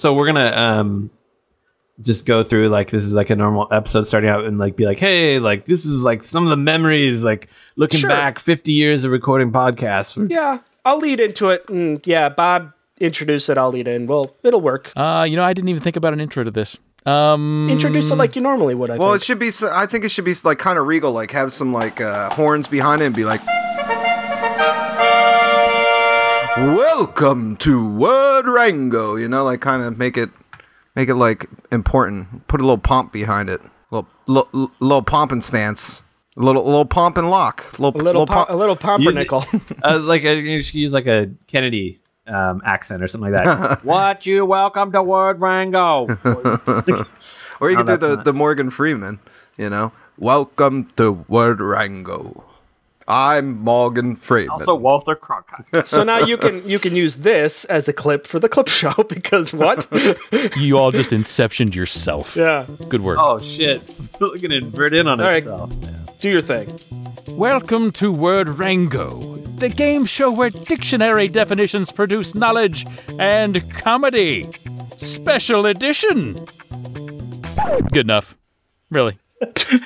So we're gonna just go through like this is like a normal episode starting out and like be like, hey, like this is like some of the memories, like looking back 50 years of recording podcasts. Yeah, I'll lead into it. And yeah, Bob, introduce it. I'll lead in. Well, it'll work. I didn't even think about an intro to this. Introduce it like you normally would. Well, it should be. I think it should be like kind of regal, like have some like horns behind it and be like, "Welcome to Word Rango." You know, like kind of make it like important. Put a little pomp behind it. Little pomp and stance. A little pomp and lock. A little pumpernickel. Like you should use like a Kennedy accent or something like that. What you welcome to Word Rango. Or you could do the Morgan Freeman. You know, welcome to Word Rango. I'm Morgan Freeman. Also Walter Cronkite. So now you can use this as a clip for the clip show because what? You all just inceptioned yourself. Yeah. Good work. Oh shit! Look at it invert in on itself. Right. Do your thing. Welcome to Word Rango, the game show where dictionary definitions produce knowledge and comedy. Special edition. Good enough. Really.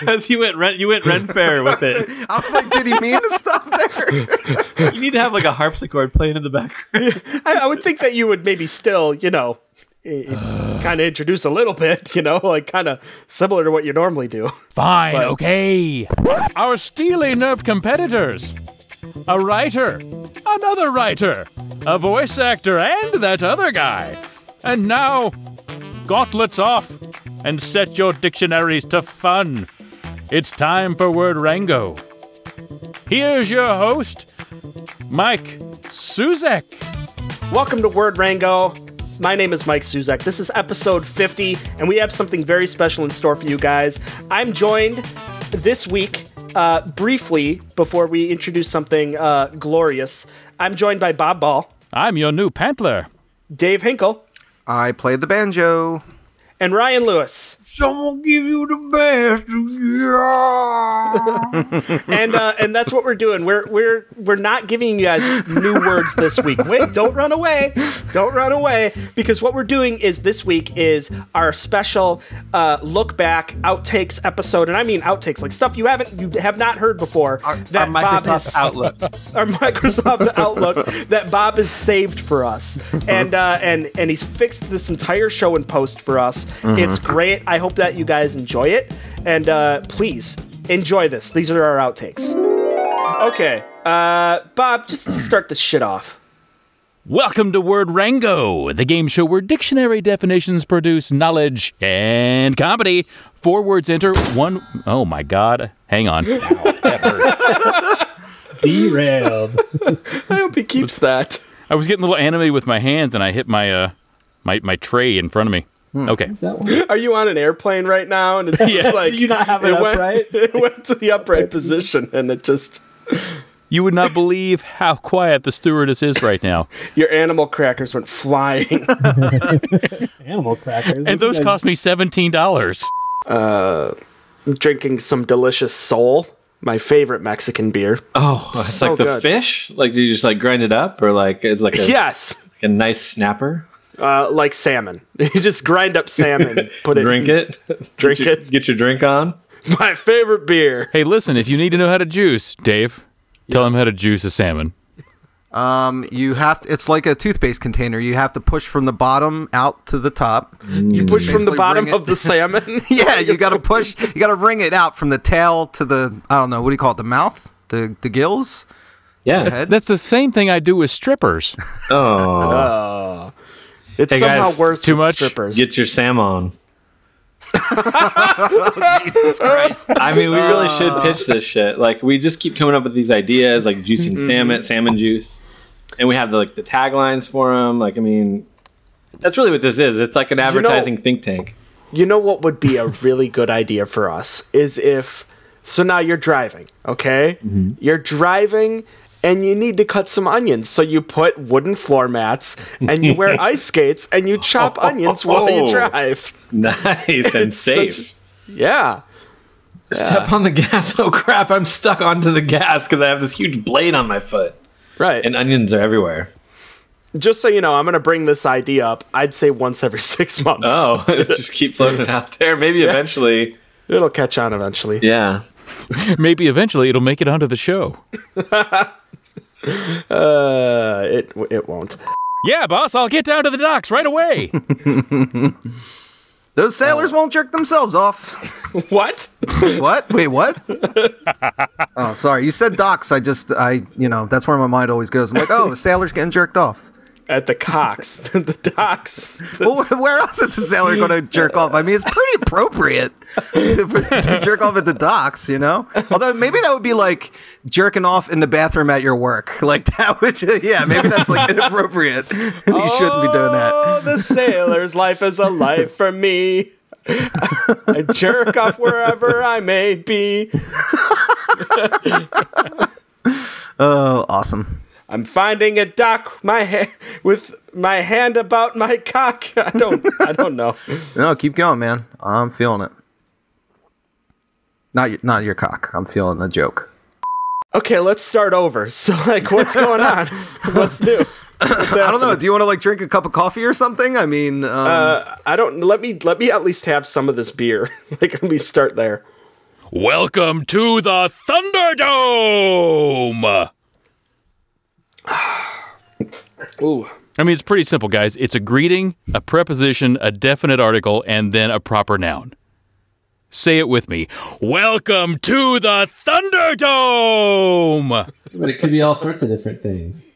As you went Ren Fair with it. I was like, did he mean to stop there? You need to have like a harpsichord playing in the background. I would think that you would maybe still, kind of introduce a little bit, like kind of similar to what you normally do. Fine, okay. Our steely nerve competitors. A writer, another writer, a voice actor, and that other guy. And now, gauntlets off. And set your dictionaries to fun. It's time for Word Rango. Here's your host, Mike Suzak. Welcome to Word Rango. My name is Mike Suzak. This is episode 50, and we have something very special in store for you guys. I'm joined this week, briefly, before we introduce something glorious. I'm joined by Bob Ball. I'm your new Pantler. Dave Hinkle. I played the banjo. And Ryan Lewis. Someone give you the best, yeah. And that's what we're doing. We're not giving you guys new words this week. Wait, don't run away. Don't run away. Because what we're doing is this week is our special look back outtakes episode. And I mean outtakes, like stuff you have not heard before. Our Microsoft Outlook. Our Microsoft Outlook that Bob has saved for us. And he's fixed this entire show in post for us. Mm-hmm. It's great. I hope that you guys enjoy it. And please, enjoy this. These are our outtakes. Okay. Bob, just start this shit off. Welcome to Word Rango, the game show where dictionary definitions produce knowledge and comedy. 4 words enter, 1... Oh, my God. Hang on. Ow, that hurt. Derailed. I hope he keeps that. I was getting a little animated with my hands, and I hit my my tray in front of me. Okay. Are you on an airplane right now? And it's just like do you not have it upright? It went to the upright position, and it just... You would not believe how quiet the stewardess is right now. Your animal crackers went flying. Animal crackers? And those cost me $17. I'm drinking some delicious Sol, my favorite Mexican beer. Oh, it's so like the good. Fish? Like, do you just like grind it up? Or like, it's like a... Yes. Like a nice snapper? Like salmon. You just grind up salmon, put it drink it. Get your drink on. My favorite beer. Hey, listen, if you need to know how to juice, Dave, tell him how to juice a salmon. You have to, it's like a toothpaste container. You have to push from the bottom out to the top. You push from the bottom of the salmon? Yeah, you got to push. You got to wring it out from the tail to the, I don't know, what do you call it, the mouth? The gills? Yeah. That's the same thing I do with strippers. Oh. It's somehow worse too with much. strippers. Get your Sam on. Jesus Christ. I mean, we really should pitch this shit. Like, we just keep coming up with these ideas, like juicing salmon juice. And we have the taglines for them. Like, I mean, that's really what this is. It's like an advertising think tank. You know what would be a really good idea for us is if... So now you're driving, okay? Mm-hmm. You're driving... And you need to cut some onions. So you put wooden floor mats and you wear ice skates and you chop onions while you drive. Nice and safe. Yeah. Step on the gas. Oh, crap. I'm stuck onto the gas because I have this huge blade on my foot. Right. And onions are everywhere. Just so you know, I'm going to bring this idea up. I'd say once every 6 months. Oh, just keep floating it out there. Maybe eventually. It'll catch on eventually. Yeah. Maybe eventually it'll make it onto the show. It won't. Yeah, boss, I'll get down to the docks right away. Those sailors won't jerk themselves off. What? What? Wait, what? Oh, sorry. You said docks. That's where my mind always goes. I'm like, oh, sailors getting jerked off. At the cocks. The docks. Well, where else is a sailor going to jerk off? I mean, it's pretty appropriate to jerk off at the docks, you know? Although maybe that would be like jerking off in the bathroom at your work. Like that would, yeah, maybe that's like inappropriate. You shouldn't be doing that. Oh, the sailor's life is a life for me. I jerk off wherever I may be. Oh, awesome. I'm finding a dock with my hand about my cock. I don't know. No, keep going, man. I'm feeling it. Not your cock. I'm feeling the joke. Okay, let's start over. So, like, what's going on? What's new? I don't know. Do you want to like drink a cup of coffee or something? I mean, I don't. Let me at least have some of this beer. Like, let me start there. Welcome to the Thunderdome. Ooh. I mean, it's pretty simple, guys. It's a greeting, a preposition, a definite article, and then a proper noun. Say it with me. Welcome to the Thunderdome! But it could be all sorts of different things.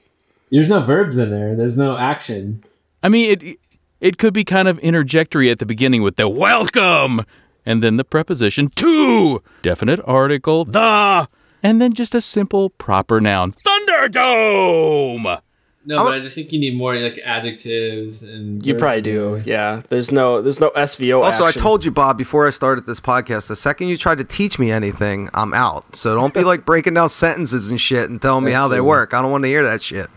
There's no verbs in there. There's no action. I mean, it could be kind of interjectory at the beginning with the welcome, and then the preposition to, definite article, the, and then just a simple proper noun. Thunderdome! No, but I just think you need more like adjectives and. You probably do, yeah. There's no SVO. Also, action. I told you, Bob, before I started this podcast, the second you try to teach me anything, I'm out. So don't be like breaking down sentences and shit and telling me how they work. I don't want to hear that shit.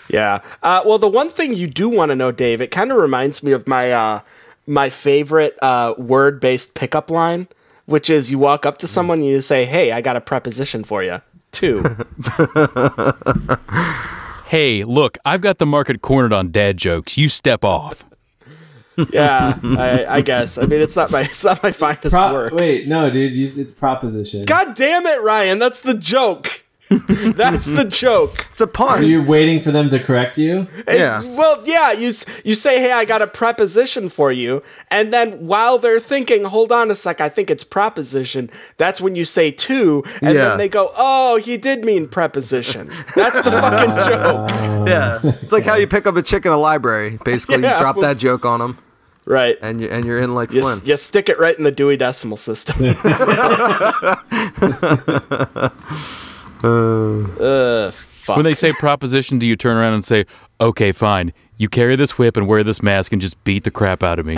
Yeah. Well, the one thing you do want to know, Dave, it kind of reminds me of my my favorite word-based pickup line, which is you walk up to someone and you say, "Hey, I got a preposition for you." To. Hey, look, I've got the market cornered on dad jokes. You step off. Yeah, I guess. I mean, it's not my finest work. Wait, no, dude, it's proposition. God damn it, Ryan! That's the joke. That's the joke. It's a pun. So you're waiting for them to correct you? Yeah. Well, yeah, you say, "Hey, I got a preposition for you," and then while they're thinking, "Hold on a sec, I think it's proposition," that's when you say "to," and then they go, "Oh, he did mean preposition." That's the fucking joke. Yeah. It's like how you pick up a chick in a library. Basically, you drop that joke on them. Right. And you're in like Flynn. You stick it right in the Dewey Decimal System. Fuck. When they say proposition, do you turn around and say, "Okay, fine. You carry this whip and wear this mask and just beat the crap out of me"?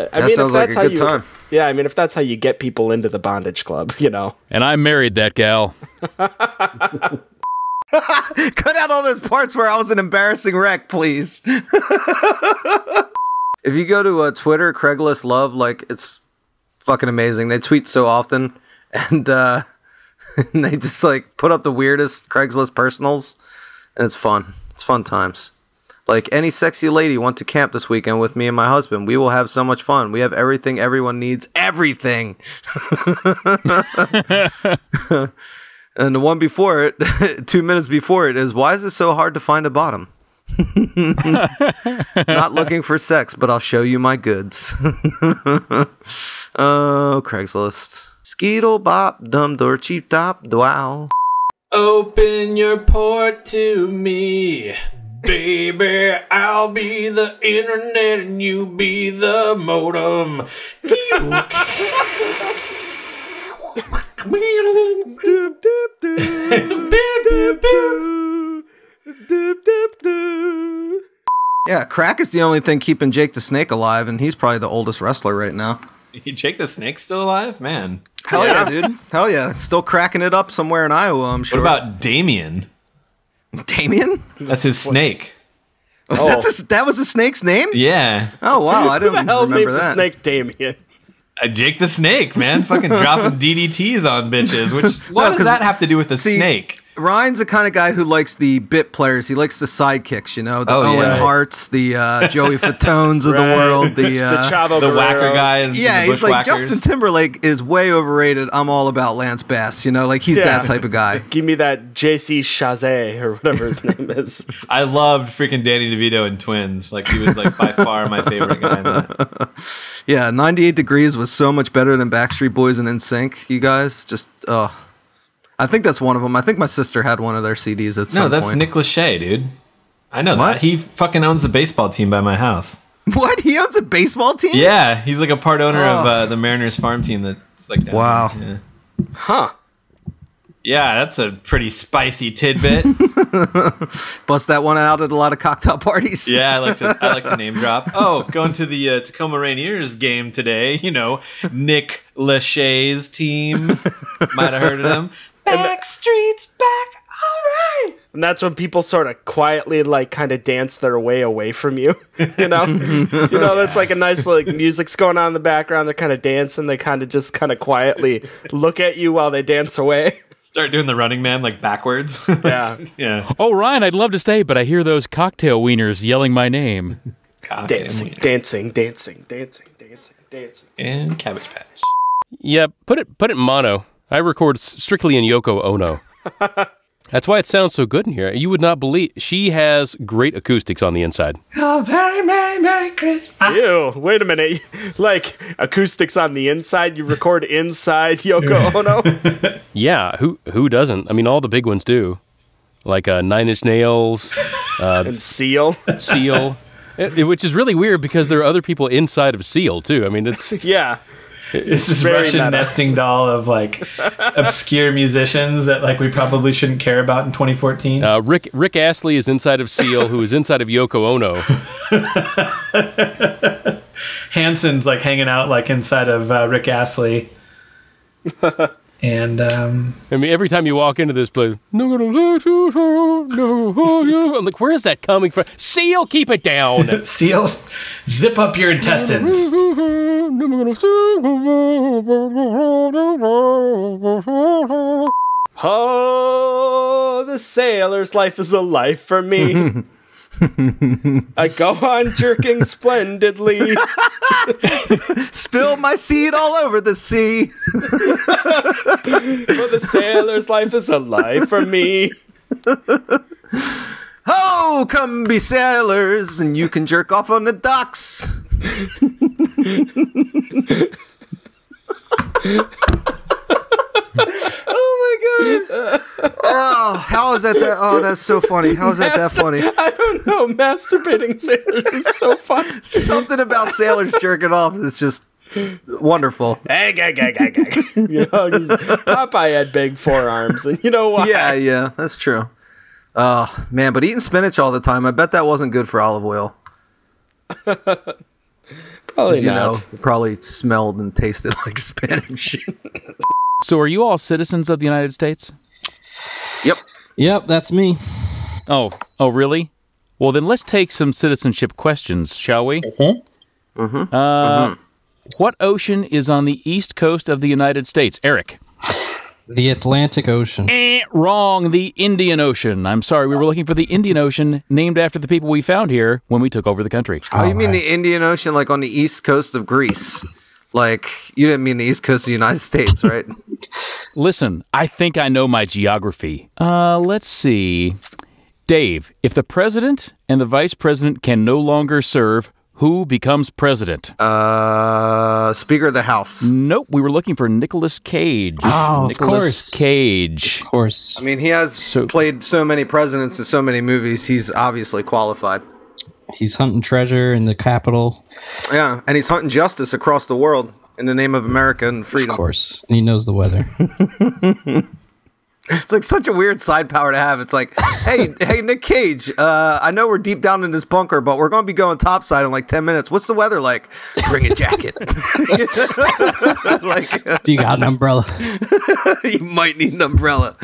That sounds like a good time. Yeah, I mean, if that's how you get people into the bondage club, you know. And I married that gal. Cut out all those parts where I was an embarrassing wreck, please. If you go to Twitter, Craigslist Love, like, it's fucking amazing. They tweet so often, and they just, like, put up the weirdest Craigslist personals, and it's fun. It's fun times. Like, any sexy lady want to camp this weekend with me and my husband? We will have so much fun. We have everything everyone needs. Everything! And the one before it, 2 minutes before it, is, why is it so hard to find a bottom? Not looking for sex, but I'll show you my goods. Oh, Craigslist. Skeetle bop, dum door, cheap top, wow. Open your port to me, baby. I'll be the internet and you be the modem. Yeah, crack is the only thing keeping Jake the Snake alive, and he's probably the oldest wrestler right now. Jake the Snake's still alive? Man. Hell yeah, dude. Hell yeah. Still cracking it up somewhere in Iowa, I'm sure. What about Damien? Damien? That's his snake. That was the snake's name? Yeah. Oh, wow. I didn't Who the hell remember names that. a snake Damien? Jake the Snake, man. Fucking dropping DDTs on bitches. Which, what does that have to do with the snake? Ryan's the kind of guy who likes the bit players. He likes the sidekicks, you know, the Owen Harts, the Joey Fatones of the world, the Chavo the Guerreros. whacker guy. yeah, he's like, Justin Timberlake is way overrated. I'm all about Lance Bass, you know, like he's that type of guy. Give me that JC Chazé or whatever his name is. I loved freaking Danny DeVito in Twins. Like, he was like by far my favorite guy in that. Yeah, 98 Degrees was so much better than Backstreet Boys and NSYNC, you guys. Just, I think that's one of them. I think my sister had one of their CDs at some point. No, that's Nick Lachey, dude. I know that. He fucking owns the baseball team by my house. What? He owns a baseball team? Yeah, he's like a part owner of the Mariners farm team that's like down there. Yeah. Huh. Yeah, that's a pretty spicy tidbit. Bust that one out at a lot of cocktail parties. Yeah, I like to name drop. Oh, going to the Tacoma Rainiers game today. You know, Nick Lachey's team. Might have heard of him. Backstreet's back. All right. And that's when people sort of quietly, like, kind of dance their way away from you. You know? That's like a nice, like, music's going on in the background. They're kind of dancing. They kind of just kind of quietly look at you while they dance away. Start doing the Running Man, like, backwards. Yeah. Yeah. Oh, Ryan, I'd love to stay, but I hear those cocktail wieners yelling my name. Dancing. And Cabbage Patch. Yeah, put it in mono. I record strictly in Yoko Ono. That's why it sounds so good in here. You would not believe. She has great acoustics on the inside. Oh, very Merry Christmas. Ew, wait a minute. Like, acoustics on the inside? You record inside Yoko Ono? Yeah, who doesn't? I mean, all the big ones do. Like Nine Inch Nails. And Seal. Seal. Which is really weird because there are other people inside of Seal, too. I mean, it's... Yeah. It's this Very Russian meta. nesting doll of, like, obscure musicians that, like, we probably shouldn't care about in 2014. Rick Astley is inside of Seal, who is inside of Yoko Ono. Hanson's, like, hanging out, like, inside of Rick Astley. And, I mean, every time you walk into this place, I'm like, where is that coming from? Seal, keep it down. Seal, zip up your intestines. Oh, the sailor's life is a life for me. I go on jerking splendidly. Spill my seed all over the sea. For the sailor's life is a life for me. Oh, come be sailors, and you can jerk off on the docks. Oh my god! Oh, how is that? Oh, that's so funny. How is that funny? I don't know. Masturbating sailors is so fun. Something about sailors jerking off is just wonderful. You know, 'cause Popeye had big forearms, and you know why? Yeah, that's true. Oh man, but eating spinach all the time, I bet that wasn't good for olive oil. Probably You not. know, it probably smelled and tasted like spinach. So are you all citizens of the United States? Yep, that's me. Oh, really? Well, then let's take some citizenship questions, shall we? What ocean is on the east coast of the United States? Eric. The Atlantic Ocean. Wrong. The Indian Ocean. I'm sorry. We were looking for the Indian Ocean, named after the people we found here when we took over the country. Oh, you mean the Indian Ocean, like on the east coast of Greece? Like, you didn't mean the east coast of the United States, right? Listen, I think I know my geography. Let's see. Dave, if the president and the vice president can no longer serve, who becomes president? Speaker of the House. Nope, we were looking for Nicolas Cage. Oh, of Nicolas course. Cage. Of course. I mean, he has played so many presidents in so many movies, he's obviously qualified. He's hunting treasure in the Capitol. Yeah, and he's hunting justice across the world in the name of America and freedom. Of course. And he knows the weather. It's like such a weird side power to have. It's like, hey, Nick Cage, I know we're deep down in this bunker, but we're going to be going topside in like 10 minutes. What's the weather like? Bring a jacket. You got an umbrella. You might need an umbrella.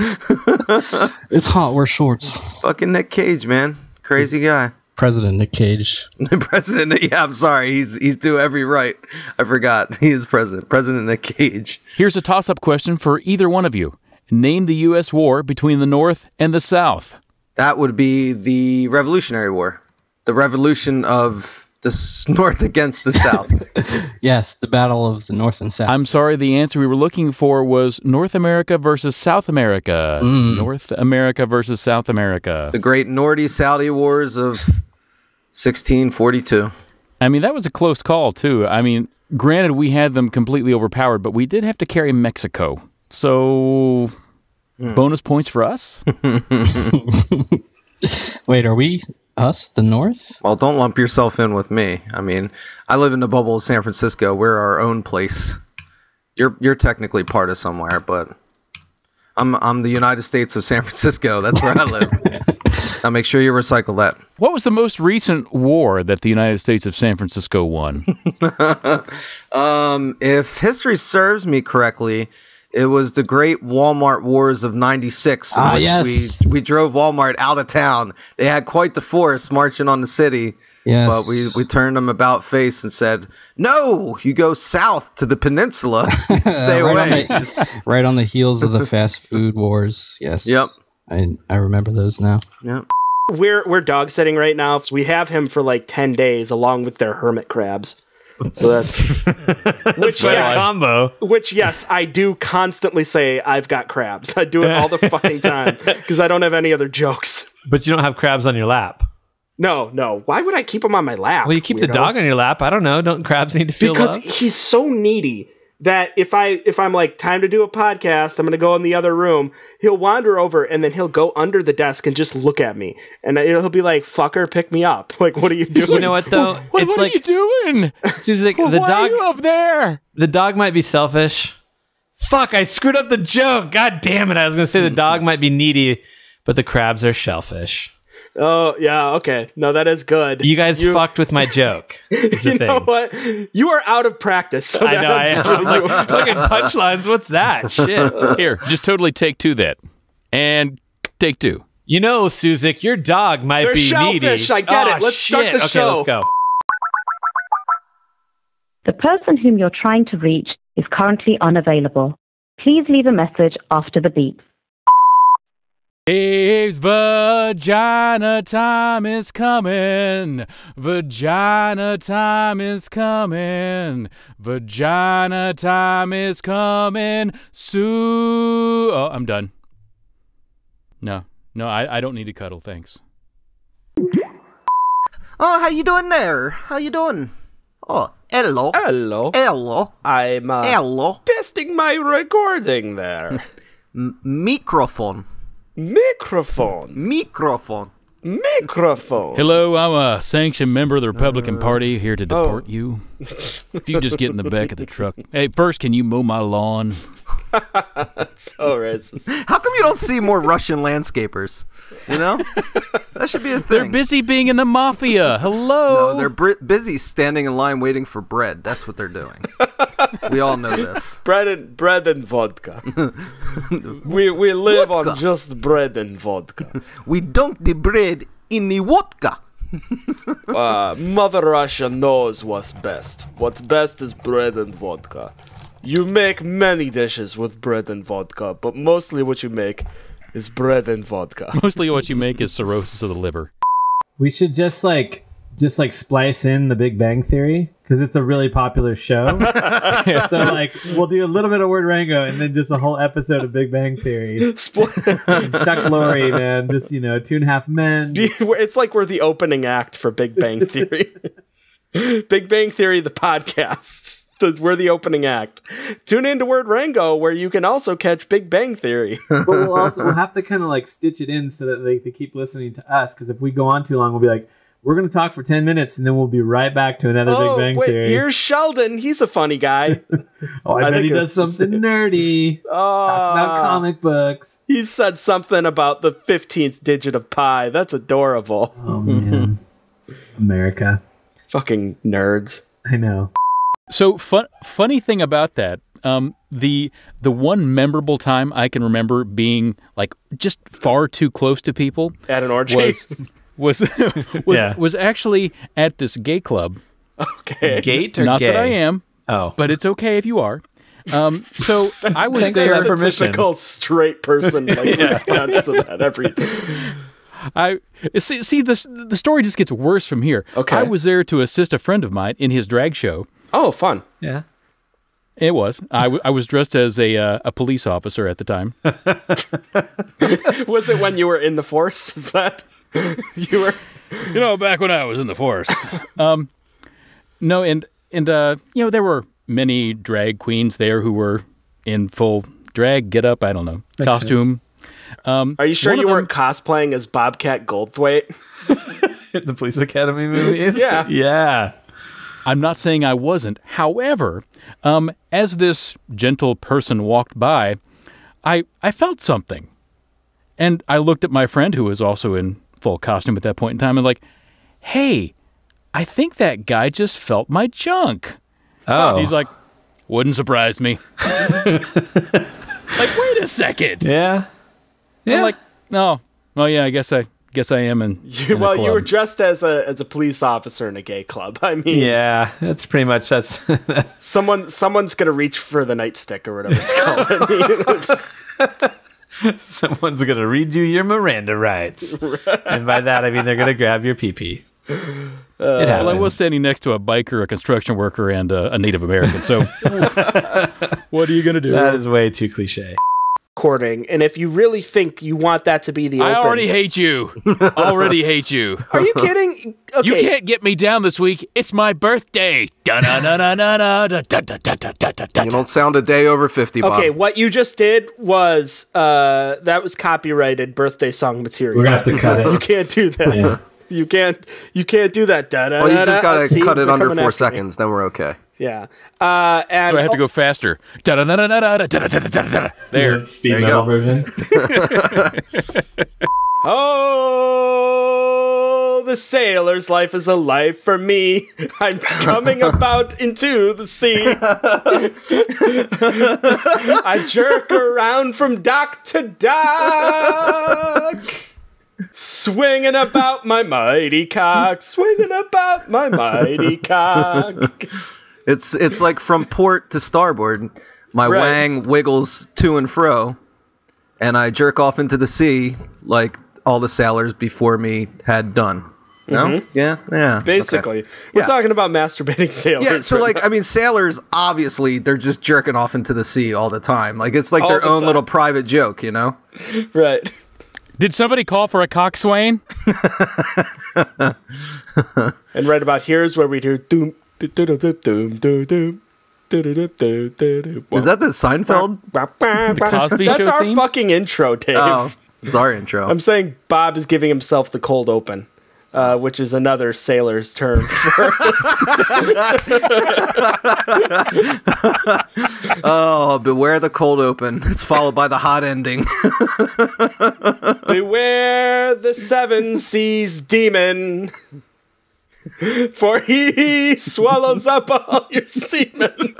It's hot. Wear shorts. Fucking Nick Cage, man. Crazy guy. President Nick Cage. President, yeah, I'm sorry. He's due every right. I forgot. He is president. President Nick Cage. Here's a toss-up question for either one of you. Name the U.S. war between the North and the South. That would be the Revolutionary War. The revolution of the North against the South. Yes, the battle of the North and South. I'm sorry, the answer we were looking for was North America versus South America. North America versus South America. The great Nordy-Saudi Wars of 1642. I mean, that was a close call, too. I mean, granted, we had them completely overpowered, but we did have to carry Mexico. So, bonus points for us? Wait, are we us, the North? Well, don't lump yourself in with me. I mean, I live in the bubble of San Francisco. We're our own place. You're technically part of somewhere, but I'm the United States of San Francisco. That's where I live. Now make sure you recycle that. What was the most recent war that the United States of San Francisco won? If history serves me correctly, it was the Great Walmart Wars of '96, in which yes. we drove Walmart out of town. They had quite the force marching on the city. Yes. But we turned them about face and said, "No, you go south to the peninsula. Stay away." Right on the heels of the fast food wars. Yes. Yep. I remember those now. Yep. We're dog sitting right now, so we have him for like 10 days along with their hermit crabs. So that's Quite a combo. Which, yes, I do constantly say I've got crabs. I do it all the fucking time because I don't have any other jokes. But you don't have crabs on your lap. No. Why would I keep them on my lap? Well, you keep the dog on your lap. I don't know. Don't crabs need to feel because love? he's so needy that if I'm like, time to do a podcast, I'm going to go in the other room, he'll wander over and then he'll go under the desk and just look at me. And he'll be like, fucker, pick me up. Like, what are you doing? You know what, though? What are you doing? Susie, Why are you up there? The dog might be selfish. Fuck, I screwed up the joke. God damn it. I was going to say the dog might be needy, but the crabs are shellfish. Oh, yeah, okay. No, that is good. You guys fucked with my joke. You know what? You are out of practice. So I know. I'm like, fucking punchlines. What's that? Shit. Here, just totally take two that. And take two. You know, Suzik, your dog might They're be shellfish, needy. I get it. Let's start the show. Okay, let's go. The person whom you're trying to reach is currently unavailable. Please leave a message after the beep. Dave's vagina time is coming. Vagina time is coming. Vagina time is coming. Oh, I'm done. No, I don't need to cuddle, thanks. Oh, how you doing there? How you doing? Oh, hello. Hello. Hello. I'm Hello. testing my recording there. Microphone. Microphone. Hello, I'm a sanctioned member of the Republican Party here to deport you. If you just get in the back of the truck. Hey, first, can you mow my lawn? So racist. How come you don't see more Russian landscapers? You know? That should be a thing. They're busy being in the mafia. Hello. No, they're busy standing in line waiting for bread. That's what they're doing. We all know this. Bread and vodka. we live on just bread and vodka. We dunk the bread in the vodka. Mother Russia knows what's best. What's best is bread and vodka. You make many dishes with bread and vodka, but mostly what you make is bread and vodka. Mostly what you make is cirrhosis of the liver. We should just splice in the Big Bang Theory because it's a really popular show. So like we'll do a little bit of Word Rango and then just a whole episode of Big Bang Theory. Chuck Lorre, man, just 2.5 Men. It's like we're the opening act for Big Bang Theory. Big Bang Theory, the podcasts. We're the opening act. Tune into Word Rango, where you can also catch Big Bang Theory. But we'll have to kind of like stitch it in so that they keep listening to us. Because if we go on too long, we'll be like, we're going to talk for 10 minutes and then we'll be right back to another Big Bang Theory. Here's Sheldon. He's a funny guy. I bet he does something nerdy. Talks about comic books. He said something about the 15th digit of pi. That's adorable. Oh, man. America. Fucking nerds. I know. So funny thing about that, the one memorable time I can remember being like just far too close to people at an orgy was actually at this gay club. Okay, Gate or not gay? That I am. Oh, but it's okay if you are. So I was Thanks for there. that permission. Typical straight person response to that every. I see the story just gets worse from here. Okay. I was there to assist a friend of mine in his drag show. Oh, fun. Yeah. It was. I was dressed as a police officer at the time. Was it when you were in the force? Is that you were? Back when I was in the force. No, and there were many drag queens there who were in full drag get up. I don't know, Makes costume. Are you sure One of you them- weren't cosplaying as Bobcat Goldthwait? The Police Academy movies? Yeah. Yeah. I'm not saying I wasn't. However, as this gentle person walked by, I felt something. And I looked at my friend who was also in full costume at that point in time and like, hey, I think that guy just felt my junk. Oh. He's like, wouldn't surprise me. Like, wait a second. Yeah. I'm like, no. Well, yeah, I guess I am in a Well, you club. were dressed as a police officer in a gay club. I mean, Yeah. That's pretty much that's someone's gonna reach for the nightstick or whatever it's called. I mean, someone's gonna read you your Miranda rights. And by that I mean they're gonna grab your pee-pee. It Well, I happens. was standing next to a biker, a construction worker, and a Native American. So, what are you gonna do? That is way too cliche. recording, and if you really think you want that to be the open, I already hate you. Already hate you. Are you kidding? Okay. You can't get me down this week. It's my birthday. You don't sound a day over 50, Bob. Okay, what you just did was that was copyrighted birthday song material. We're gonna have to cut it. You can't do that. Yeah. You can't do that. Well, you just gotta See, cut it they're under coming 4 after me. seconds, then we're okay. Yeah. And So I have to go faster. There. Speed There you metal go. version. Oh, the sailor's life is a life for me. I'm coming about into the sea. I jerk around from dock to dock. Swinging about my mighty cock. Swinging about my mighty cock. It's like from port to starboard. My Right. wang wiggles to and fro, and I jerk off into the sea like all the sailors before me had done. No? Yeah? Yeah. Basically. Okay. We're Yeah. talking about masturbating sailors. Yeah, so like, I mean, sailors, obviously, they're just jerking off into the sea all the time. Like, it's like All their the own time. little private joke, you know? Right. Did somebody call for a coxswain? And right about here is where we do doom, doom, doom, doom, doom, doom, doom. Is that the Seinfeld? The Cosby That's Show our theme? fucking intro, Dave. Oh, it's our intro. I'm saying Bob is giving himself the cold open, which is another sailor's term for Oh, beware the cold open. It's followed by the hot ending. beware the seven seas demon, for he swallows up all your semen.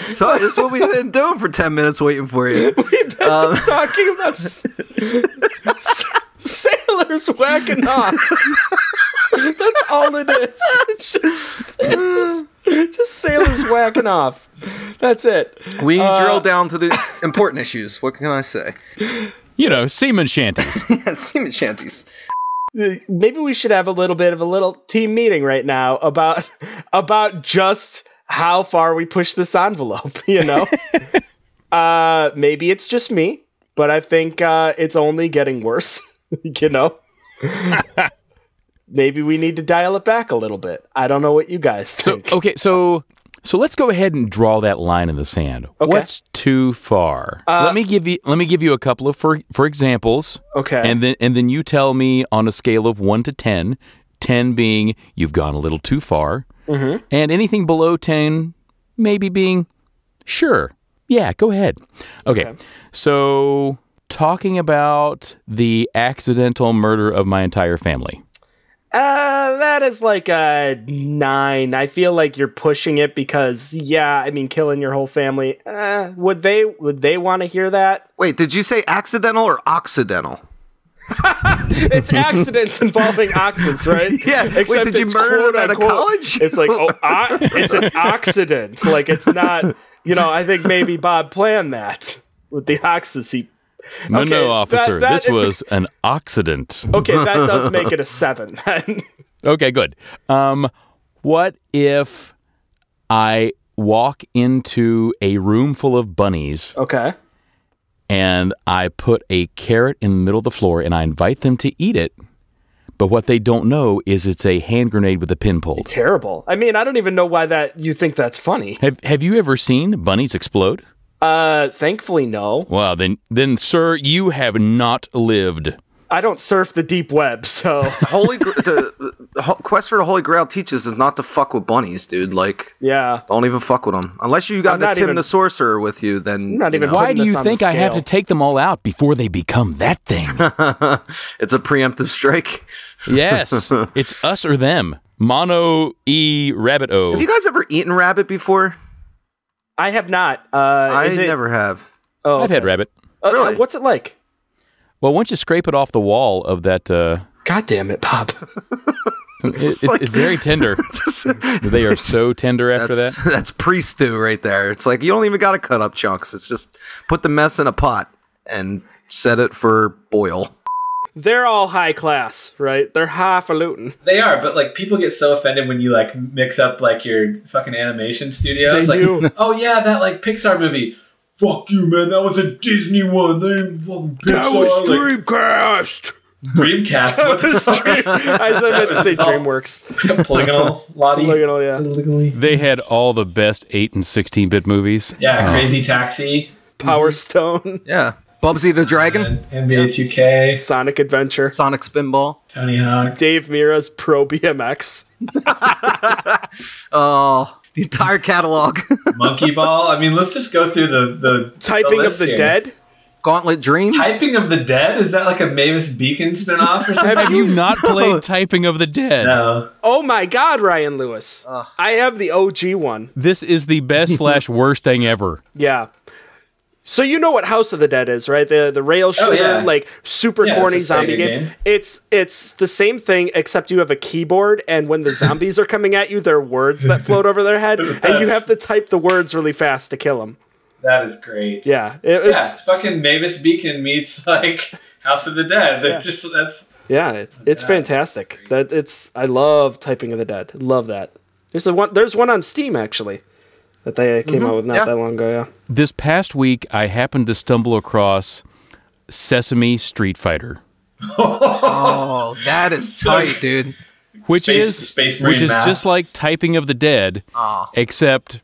So it's what we've been doing for 10 minutes waiting for you. Talking about sailors whacking off. That's all it is. It's just sailors whacking off. That's it. We drill down to the important issues. What can I say? You know, seaman shanties. Yeah, seaman shanties. Maybe we should have a little team meeting right now about just how far we push this envelope, you know? Maybe it's just me, but I think it's only getting worse, you know? Maybe we need to dial it back a little bit. I don't know what you guys So think. okay, so let's go ahead and draw that line in the sand. Okay. What's too far? Let me give you a couple of for examples. Okay. And then you tell me on a scale of 1 to 10, 10 being you've gone a little too far, and anything below 10 maybe being sure. Yeah, go ahead. Okay. So talking about the accidental murder of my entire family. That is like a 9. I feel like you're pushing it because, yeah, I mean, killing your whole family. Would they want to hear that? Wait, did you say accidental or occidental? It's accidents involving oxes, right? Yeah. Wait, Except did you it's murder quote them at a unquote. college? It's like, it's an accident. Like, it's not, I think maybe Bob planned that with the oxes. No, officer. This was an accident. Okay, that does make it a 7. Okay, good. What if I walk into a room full of bunnies Okay. and I put a carrot in the middle of the floor and I invite them to eat it, but what they don't know is it's a hand grenade with a pin pulled? Terrible. I mean, I don't even know why you think that's funny. Have you ever seen bunnies explode? Thankfully, no. Well, then, sir, you have not lived. I don't surf the deep web, so... The quest for the Holy Grail teaches is not to fuck with bunnies, dude. Like, yeah. don't even fuck with them. Unless you got the Tim the Sorcerer with you, then... Not even Why do you think I have to take them all out before they become that thing? It's a preemptive strike. Yes. It's us or them. Mono E rabbit O. Have you guys ever eaten rabbit before? I have not. I never have. Oh, I've had rabbit. Really? What's it like? Well, once you scrape it off the wall of that... God damn it, Bob. It's very tender. They are so tender after that. That's pre-stew right there. It's like, you don't even got to cut up chunks. It's just put the mess in a pot and set it for boil. They're all high class, right? They're highfalutin. They are, but like people get so offended when you like mix up like your fucking animation studios. They like, do. Oh yeah, that like Pixar movie. Fuck you, man. That was a Disney one. They ain't fucking Pixar. That was like, Dreamcast. Dreamcast. What the fuck? I meant to say Dreamworks. Polygonal Lottie. Polygonal, yeah. They had all the best 8 and 16-bit movies. Yeah, Crazy Taxi. Power Stone. Yeah. Bubsy the Dragon. NBA 2K. Sonic Adventure. Sonic Spinball. Tony Hawk. Dave Mira's Pro BMX. Oh, the entire catalog. Monkey Ball. I mean, let's just go through the Typing of the here. Dead. Gauntlet Dreams. Typing of the Dead? Is that like a Mavis Beacon spinoff or something? Have you not played Typing of the Dead? No. Oh my God, Ryan Lewis. I have the OG one. This is the best / worst thing ever. Yeah. So you know what House of the Dead is, right? The rail shooter, yeah. like super corny it's a zombie Sega game. It's the same thing, except you have a keyboard, and when the zombies are coming at you, there are words that float over their head, and you have to type the words really fast to kill them. That is great. Yeah. It's fucking Mavis Beacon meets like House of the Dead. It's fantastic. I love Typing of the Dead. Love that. There's one on Steam actually that they came out with not that long ago. Yeah. This past week, I happened to stumble across Sesame Street Fighter, Oh, that is tight, dude. which Space Marine is math. just like Typing of the Dead, except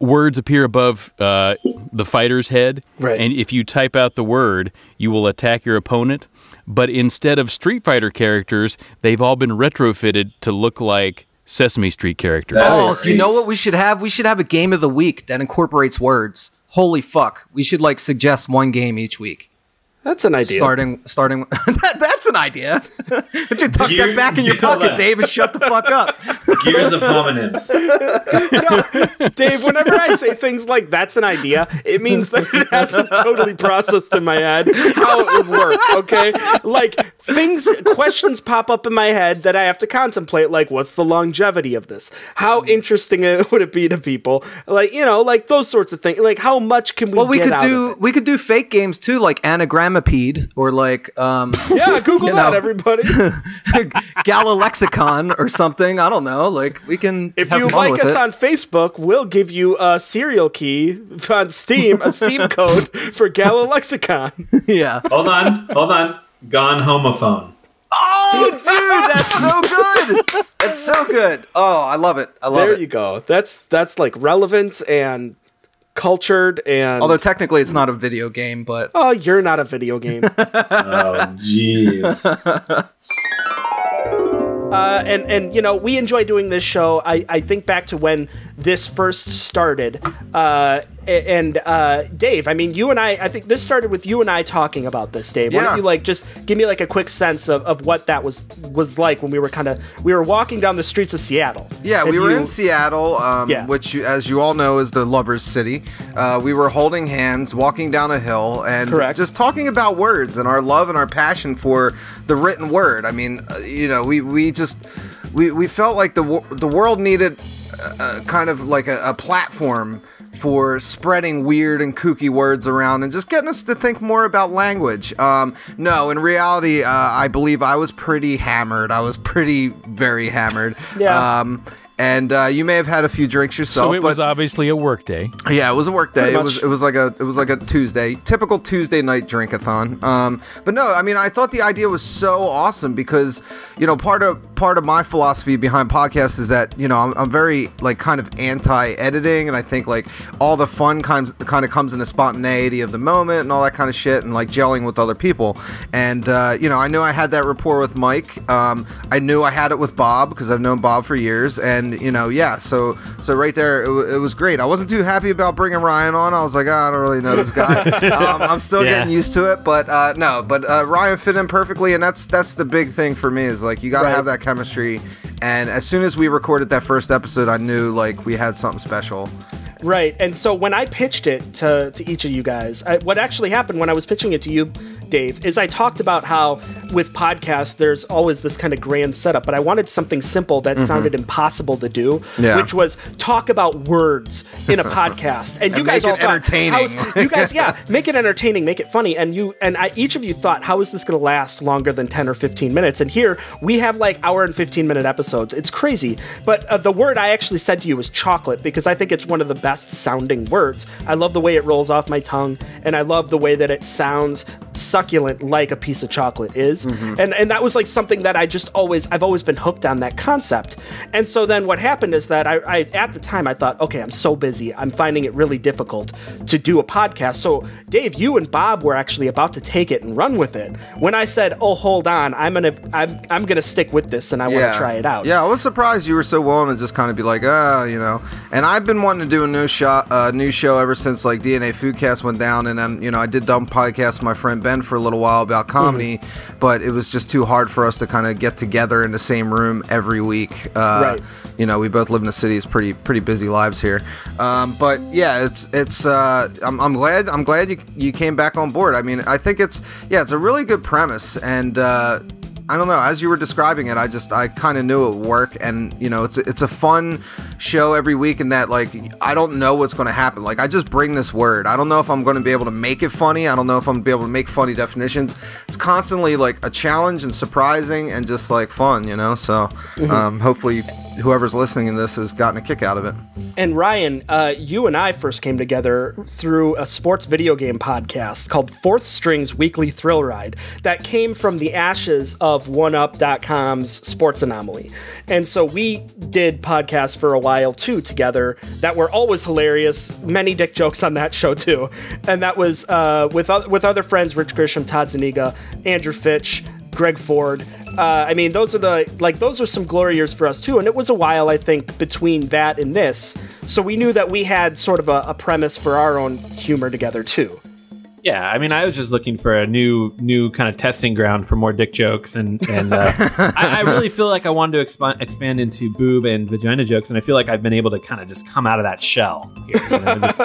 words appear above the fighter's head, Right. and if you type out the word, you will attack your opponent. But instead of Street Fighter characters, they've all been retrofitted to look like Sesame Street characters. That's You great. know what we should have? We should have a game of the week that incorporates words. Holy fuck. We should suggest one game each week. That's an idea. Starting that's an idea. But you tuck that back in your pocket, Dave, and shut the fuck up. Gears of homonyms. Dave, whenever I say things like that's an idea, it means that it hasn't totally processed in my head how it would work, okay? Like, questions pop up in my head that I have to contemplate, like, what's the longevity of this? How interesting would it be to people? Like, like those sorts of things. Like, how much can we get out of it? We could do fake games too, like Anagrammapede or Yeah, Google that, everybody. Galilexicon or something. I don't know. Like, we can If have you fun like with us it. on Facebook, we'll give you a serial key on Steam, a Steam code for Galilexicon. Yeah. Hold on. Gone homophone. Oh, dude, that's so good. That's so good. Oh, I love it. I love There it. you go. That's like relevant and cultured and. Although technically it's not a video game, but Oh, you're not a video game. Oh, jeez. And we enjoy doing this show. I think back to when this first started. Dave, I mean, you and I think this started with you and I talking about this, Dave. Why don't you just give me a quick sense of what that was like when we were walking down the streets of Seattle. Yeah, we were in Seattle, which, as you all know, is the lover's city. We were holding hands, walking down a hill, and just talking about words and our love and our passion for the written word. I mean, we felt like the world needed kind of like a platform for spreading weird and kooky words around and just getting us to think more about language. No, in reality, I believe I was pretty hammered. I was very hammered. Yeah. And you may have had a few drinks yourself. So it was obviously a work day. Yeah, it was a work day. It was like a Tuesday, typical Tuesday night drink-a-thon. But no, I mean, I thought the idea was so awesome because, part of my philosophy behind podcasts is that, I'm very kind of anti-editing, and I think all the fun kind of comes in the spontaneity of the moment and all that kind of shit, and gelling with other people. And I knew I had that rapport with Mike. I knew I had it with Bob because I've known Bob for years, and so right there, it was great. I wasn't too happy about bringing Ryan on. I was like, I don't really know this guy. I'm still getting used to it, but Ryan fit in perfectly, and that's the big thing for me is you got to have that chemistry. And as soon as we recorded that first episode, I knew we had something special. Right, and so when I pitched it to each of you guys, what actually happened when I was pitching it to you, Dave, is I talked about how with podcasts, there's always this kind of grand setup, but I wanted something simple that sounded impossible to do, which was talk about words in a podcast. And you guys all thought, entertaining. Make it entertaining, make it funny. And each of you thought, how is this going to last longer than 10 or 15 minutes? And here we have hour and 15-minute episodes. It's crazy. But the word I actually said to you was chocolate, because I think it's one of the best sounding words. I love the way it rolls off my tongue, and I love the way that it sounds succulent like a piece of chocolate is. And that was something that I've always been hooked on that concept. And so then what happened is that I at the time I thought, okay, I'm so busy, I'm finding it really difficult to do a podcast. So Dave, you and Bob were actually about to take it and run with it when I said, oh, hold on, I'm gonna stick with this and I want to try it out. Yeah, I was surprised you were so willing to just kind of be like, and I've been wanting to do a new show ever since DNA Foodcast went down, and then I did dumb podcast with my friend Ben for a little while about comedy, but it was just too hard for us to kind of get together in the same room every week. We both live in the city. It's pretty busy lives here. But yeah, I'm glad you came back on board. I mean, I think it's a really good premise, and I don't know, as you were describing it, I kind of knew it would work, and it's a fun show every week in that I don't know what's going to happen. I just bring this word. I don't know if I'm going to be able to make it funny. I don't know if I'm going to be able to make funny definitions. It's constantly a challenge and surprising and just fun, so hopefully whoever's listening to this has gotten a kick out of it. And Ryan, you and I first came together through a sports video game podcast called Fourth String's Weekly Thrill Ride that came from the ashes of OneUp.com's Sports Anomaly. And so we did podcasts for a while too together that were always hilarious. Many dick jokes on that show too. And that was with other friends, Rich Grisham, Todd Zuniga, Andrew Fitch, Greg Ford. Those are some glory years for us too, and it was a while, I think, between that and this, so we knew that we had sort of a premise for our own humor together too. Yeah, I was just looking for a new kind of testing ground for more dick jokes, and I really feel like I wanted to expand into boob and vagina jokes, and I feel like I've been able to kind of just come out of that shell here, just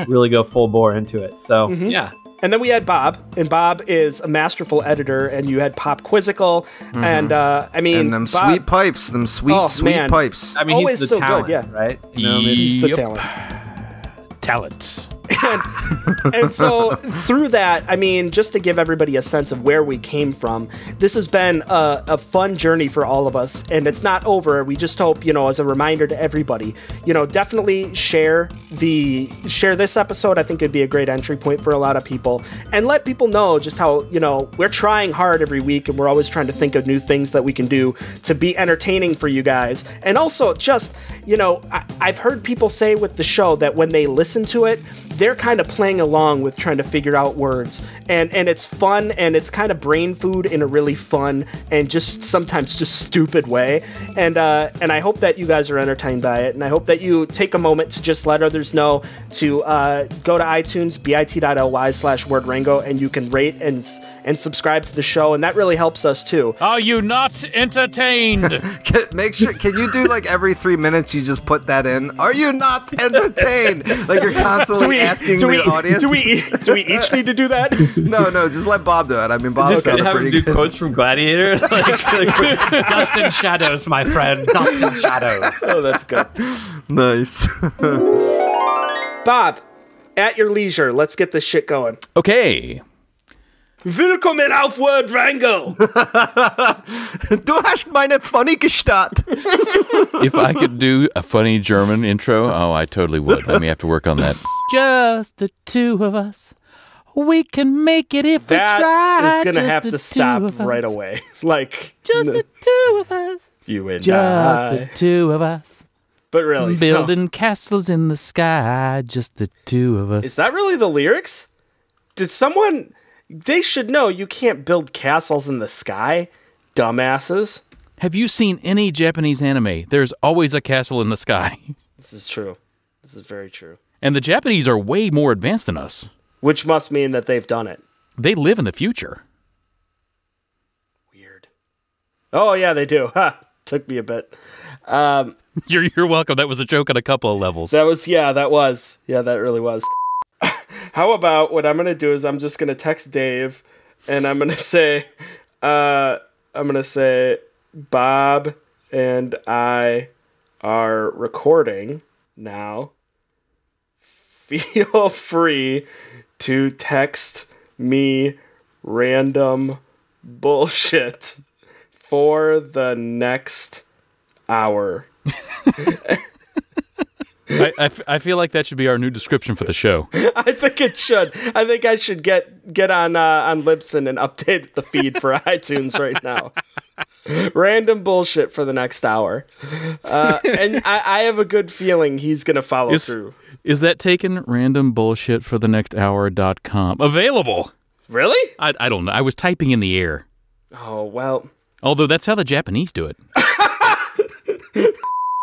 really go full bore into it. So yeah. And then we had Bob, and Bob is a masterful editor, and you had Pop Quizzical, and and them Bob, sweet pipes, sweet pipes. He's the so talent, good, right? He's the talent. Talent. And so through that, just to give everybody a sense of where we came from, this has been a fun journey for all of us, and it's not over. We just hope, as a reminder to everybody, definitely share this episode. I think it'd be a great entry point for a lot of people, and let people know just how, we're trying hard every week, and we're always trying to think of new things that we can do to be entertaining for you guys. And also just, I've heard people say with the show that when they listen to it, they're kind of playing along with trying to figure out words, and it's fun, and it's kind of brain food in a really fun and just sometimes just stupid way, and I hope that you guys are entertained by it, and I hope that you take a moment to just let others know to go to iTunes, bit.ly/wordrango, and you can rate and subscribe to the show, and that really helps us too. Are you not entertained? Make sure. Can you do like every 3 minutes you just put that in? Are you not entertained? Like you're constantly asking the audience. Do we each need to do that? No, just let Bob do it. I mean, Bob Just got gonna a have him pretty do quotes from Gladiator, like dust and shadows, my friend, dust and shadows. Oh, that's good. nice. Bob, at your leisure, let's get this shit going. Okay. Willkommen auf Word Rango. Du hast meine funny Gestalt. If I could do a funny German intro, oh, I totally would. I may have to work on that. Just the two of us. We can make it if we try. That is going to Just have the to two stop of us. right away. Like, Just the two of us. you and Just I. the two of us. But really, no. Building castles in the sky. Just the two of us. Is that really the lyrics? Did someone... They should know you can't build castles in the sky, dumbasses. Have you seen any Japanese anime? There's always a castle in the sky. This is true. This is very true. And the Japanese are way more advanced than us. Which must mean that they've done it. They live in the future. Weird. Oh, yeah, they do. Ha! Took me a bit. You're welcome. That was a joke on a couple of levels. That was. Yeah, that really was. How about what I'm going to do is I'm just going to text Dave and I'm going to say, Bob and I are recording now. Feel free to text me random bullshit for the next hour. I feel like that should be our new description for the show. I think it should. I think I should get on Libsyn and update the feed for iTunes right now. Random bullshit for the next hour. And I have a good feeling he's going to follow through. Is that taken? Random bullshit for the next hour.com. Available. Really? I don't know. I was typing in the air. Oh, well. Although that's how the Japanese do it.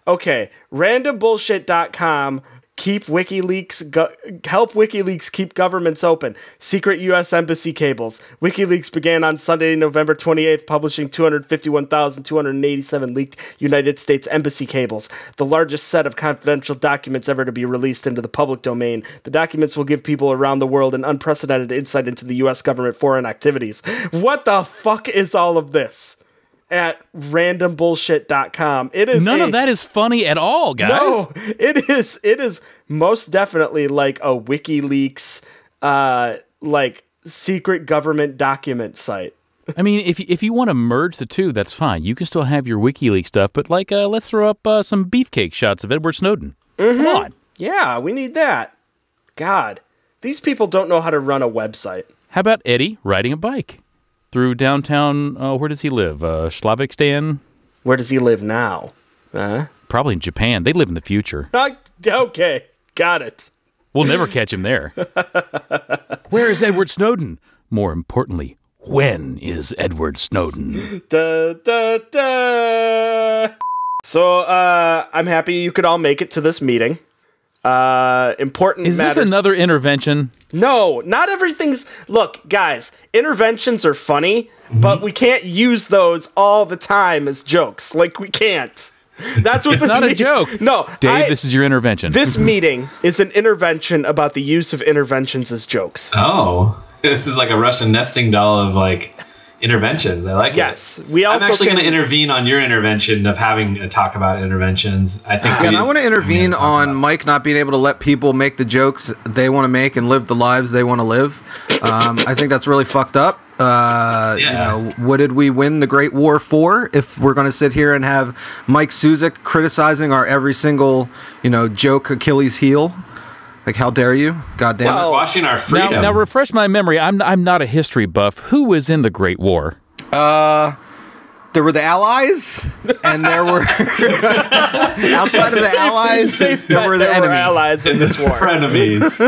Okay, randombullshit.com. Help WikiLeaks keep governments open. Secret U.S. Embassy cables. WikiLeaks began on Sunday, November 28th, publishing 251,287 leaked United States Embassy cables, the largest set of confidential documents ever to be released into the public domain. The documents will give people around the world an unprecedented insight into the U.S. government foreign activities. What the fuck is all of this? At randombullshit.com. It is None of that is funny at all, guys. No, it is most definitely like a WikiLeaks like secret government document site. I mean, if you want to merge the two, that's fine. You can still have your WikiLeaks stuff, but like let's throw up some beefcake shots of Edward Snowden. Come on. Yeah, we need that. God, these people don't know how to run a website. How about Eddie riding a bike through downtown, where does he live? Slavikstan? Where does he live now? Probably in Japan. They live in the future. Okay, got it. We'll never catch him there. Where is Edward Snowden? More importantly, when is Edward Snowden? Da, da, da. So, I'm happy you could all make it to this meeting. Important Is matters. this another intervention? No, not everything's... Look, guys, interventions are funny, but we can't use those all the time as jokes. Like, we can't. That's what It's this not a joke. No, Dave, this is your intervention. This meeting is an intervention about the use of interventions as jokes. Oh, this is like a Russian nesting doll of like interventions. I like it. Yes, we also. I'm actually going to intervene on your intervention of having a talk about interventions. I think. Yeah, and I want to intervene on Mike not being able to let people make the jokes they want to make and live the lives they want to live. I think that's really fucked up. You know, what did we win the Great War for if we're going to sit here and have Mike Suzik criticizing our every single, joke Achilles heel? Like, how dare you? Goddamn. Well, squashing our freedom. Now, refresh my memory. I'm not a history buff. Who was in the Great War? there were the allies, and there were outside of the allies, there were the were enemies. allies in this war. Frenemies.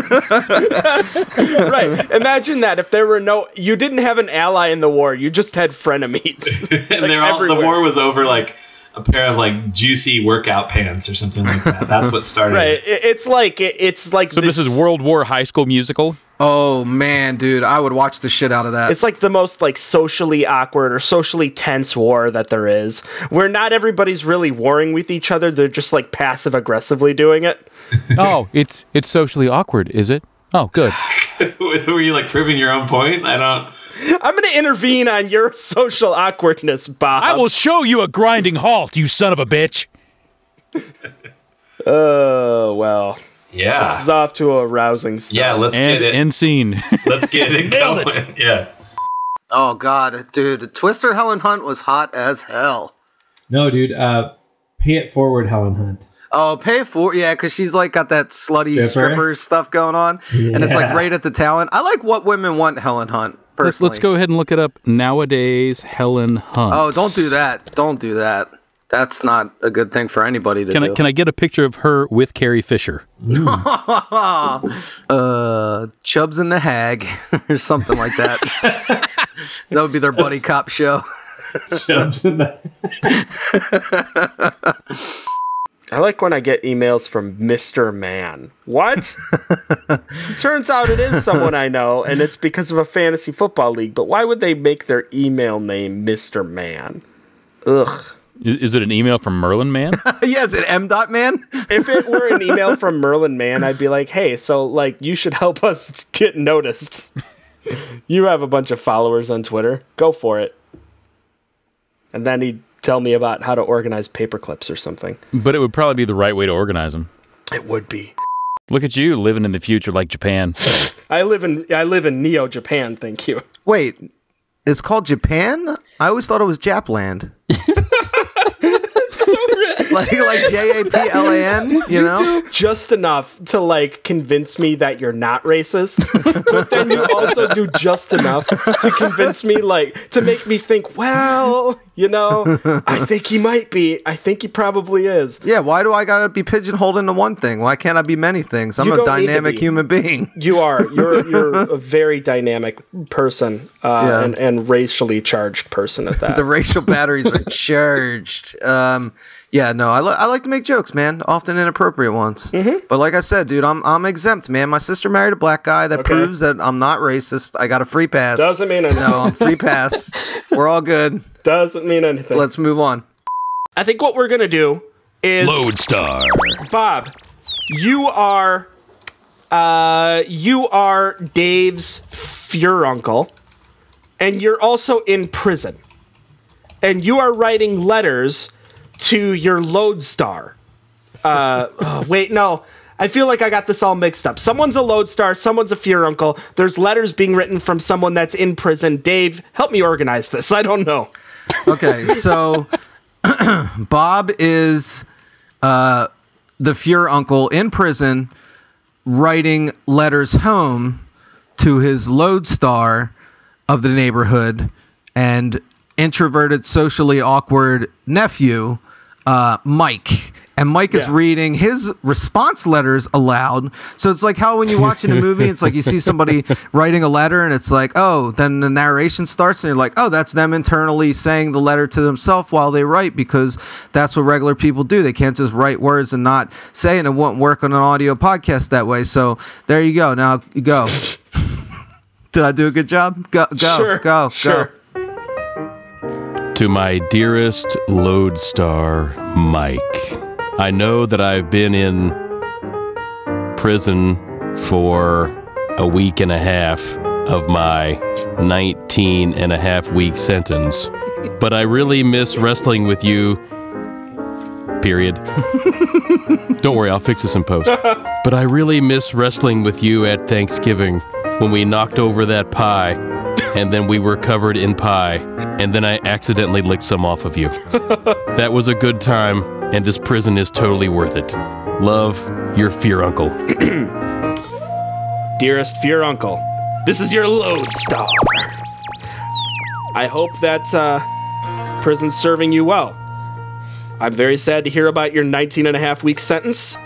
Right. Imagine that if there were you didn't have an ally in the war, you just had frenemies. And Like, they're all, the everywhere. war was over like a pair of like juicy workout pants or something like that. That's what started. Right. It's like So this is World War High School Musical? Oh man, dude, I would watch the shit out of that. It's like the most like socially awkward or socially tense war that there is, where not everybody's really warring with each other. They're just like passive aggressively doing it. Oh, it's socially awkward, is it? Oh, good. Were you like proving your own point? I don't. I'm going to intervene on your social awkwardness, Bob. I will show you a grinding halt, you son of a bitch. Oh, well. Yeah. This is off to a rousing start. Yeah, let's And get it. end scene. Let's get it Nailed going. Yeah. oh god, dude, Twister Helen Hunt was hot as hell. No, dude. Pay it forward, Helen Hunt. Oh, pay for because she's like got that slutty stripper stuff going on, and it's like right at the talent. I like what women want Helen Hunt. Personally. Let's go ahead and look it up. Nowadays, Helen Hunt. Oh, don't do that. Don't do that. That's not a good thing for anybody to do. Can I get a picture of her with Carrie Fisher? Chubbs and the Hag or something like that. That would be their buddy cop show. Jumps in the. I like when I get emails from Mr. Man. What? Turns out it is someone I know, and it's because of a fantasy football league. But why would they make their email name Mr. Man? Ugh. Is it an email from Merlin Man? Yes, an M. Man. If it were an email from Merlin Man, I'd be like, hey, so like you should help us get noticed. You have a bunch of followers on Twitter. Go for it. And then he'd tell me about how to organize paper clips or something. But it would probably be the right way to organize them. It would be. Look at you living in the future like Japan. I live in Neo Japan, thank you. Wait, it's called Japan? I always thought it was Japland. like Japan, you know? Just enough to like convince me that you're not racist, but then you also do just enough to convince me, like, to make me think, well, you know, I think he might be. I think he probably is. Yeah, why do I gotta be pigeonholed into one thing? Why can't I be many things? I'm You a don't need to dynamic be. human being. You are. You're a very dynamic person, Yeah. and racially charged person at that. The racial batteries are charged. Yeah, no, I like to make jokes, man. Often inappropriate ones. Mm-hmm. But like I said, dude, I'm exempt, man. My sister married a black guy. That proves that I'm not racist. I got a free pass. Doesn't mean anything. No, I'm free pass. We're all good. Doesn't mean anything. Let's move on. I think what we're gonna do is Lodestar. Bob, you are Dave's furuncle, and you're also in prison, and you are writing letters to your lodestar. Wait, no. I feel like I got this all mixed up. Someone's a lodestar, someone's a furuncle. There's letters being written from someone that's in prison. Dave, help me organize this. I don't know. Okay, so Bob is the furuncle in prison writing letters home to his lodestar of the neighborhood and introverted, socially awkward nephew, Mike. And Mike is reading his response letters aloud. So it's like how when you watch in a movie, it's like you see somebody writing a letter and it's like, oh, then the narration starts and you're like, oh, that's them internally saying the letter to themselves while they write, because that's what regular people do. They can't just write words and not say, and it won't work on an audio podcast that way. So there you go. Now you go. Did I do a good job? Go. To my dearest lodestar, Mike. I know that I've been in prison for a week and a half of my 19 and a half week sentence, but I really miss wrestling with you, period. Don't worry, I'll fix this in post. But I really miss wrestling with you at Thanksgiving when we knocked over that pie, and then we were covered in pie, and then I accidentally licked some off of you. That was a good time, and this prison is totally worth it. Love, your furuncle. Dearest furuncle, this is your lodestar. I hope that prison's serving you well. I'm very sad to hear about your 19.5-week sentence.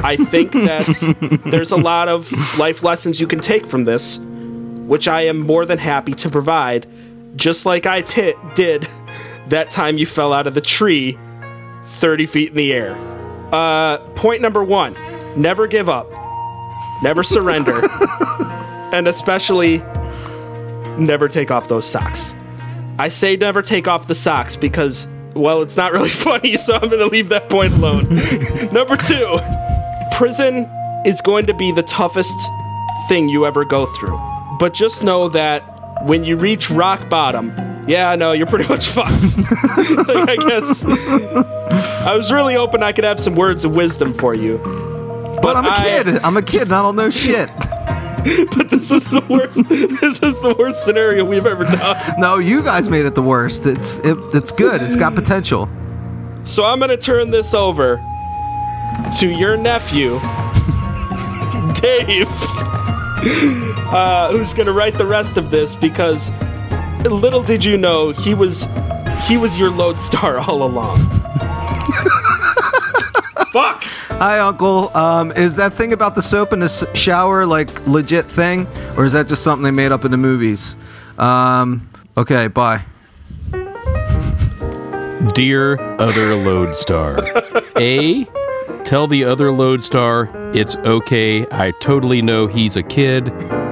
I think that there's a lot of life lessons you can take from this, which I am more than happy to provide, just like I did that time you fell out of the tree 30 feet in the air. Point number 1, never give up. Never surrender. And especially, never take off those socks. I say never take off the socks because, well, it's not really funny, so I'm going to leave that point alone. Number 2, prison is going to be the toughest thing you ever go through. But just know that when you reach rock bottom, yeah, no, you're pretty much fucked. Like, I guess I was really hoping I could have some words of wisdom for you. But I'm a kid. I'm a kid and I don't know shit. But this is the worst. This is the worst scenario we've ever done. No, you guys made it the worst. It's good. It's got potential. So I'm gonna turn this over to your nephew, Dave, who's gonna write the rest of this because little did you know he was your lodestar all along. Fuck. Hi, Uncle. Is that thing about the soap in the shower like legit thing, or is that just something they made up in the movies? Okay, bye. Dear other lodestar, A, tell the other lodestar it's okay. I totally know he's a kid,